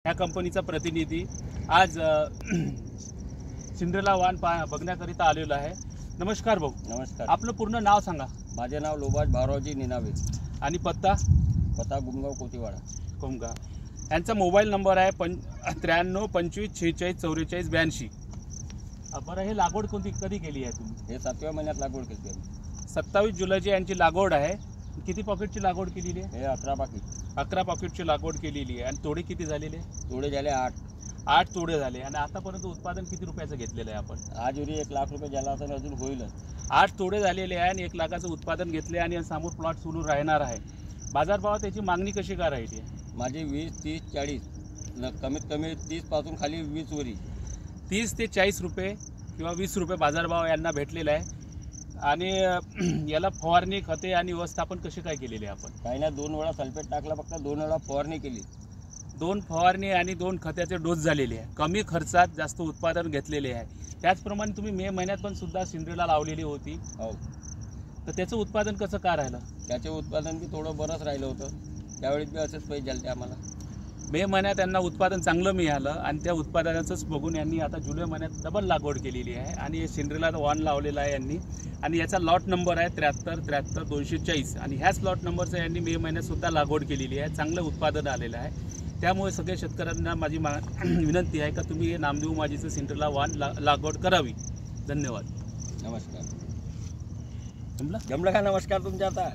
ह्या कंपनीचा प्रतिनिधी आज सिंड्रेला वाहन बघण्याकरिता आलेलो आहे। नमस्कार भाऊ। नमस्कार। आपलं पूर्ण नाव सांगा। माझे नाव लोबाज भावरावजी निनावे आणि पत्ता गुमगाव कोतीवाडा कोमगा। यांचा मोबाईल नंबर आहे 93 25 46 44 82। बरं, हे लागवड कधी केली आहे तुम्ही? हे 7व्या महिन्यात लागवड केली आहे। 27 जुलैची यांची लागवड आहे। किती पॉकेटची लागवड केलेली आहे? हे 11 पॉकेट 11 पॉकेटची लागवड केलेली आहे। आणि तोडे किती झालेले? तोडे झाले 8 तोडे झाले। आणि आतापर्यंत उत्पादन किती रुपयाचं घेतलेलं आहे आपण? आज उरी 1 लाख रुपये झाला असेल, अजून होईलच। 8 तोडे झालेले आहे आणि 1 लाखाचं उत्पादन घेतले आणि समोर प्लॉट सुरू राहणार आहे। बाजारभावात त्याची मागणी कशी काय राहिली आहे? माझी 20 30 40 कमीत कमी 30 पासून खाली 20 वरी 30 ते 40 रुपये किंवा 20 रुपये बाजारभाव यांना भेटलेला आहे। आणि याला फवारणी खते आणि व्यवस्थापन कशी काय केलेले आपण? काही ना 2 वेळा सल्फेट टाकला, फक्त 2 वेळा फवारणी केली। 2 फवारणी आणि 2 खताचे डोस झालेले आहे। कमी खर्चात जास्त उत्पादन घेतलेले आहे। त्याचप्रमाणे तुम्ही मे महिन्यात पण सुद्धा सिंड्रेला लावलेली होती। हो। तर त्याचं उत्पादन कसं काय राहिलं? त्याचे उत्पादन बी थोडं बरंच राहिलं होतं। त्यावेळेस बी असेच पैसे झाले आम्हाला। मे महिन्यात त्यांना उत्पादन चांगलं मिळालं आणि त्या उत्पादनाचंच बघून यांनी आता जुलै महिन्यात डबल लागवड केलेली आहे आणि सिंड्रेला वाहन लावलेला आहे यांनी। आणि याचा लॉट नंबर आहे 73 73 240 आणि ह्याच लॉट नंबरचं यांनी मे महिन्यात सुद्धा लागवड केलेली आहे। चांगलं उत्पादन आलेलं आहे। त्यामुळे सगळ्या शेतकऱ्यांना माझी विनंती आहे का तुम्ही नामदेव माजीचं सिंड्रेला वाहन लागवड करावी। धन्यवाद। नमस्कार। जमलं का? नमस्कार तुमच्या आता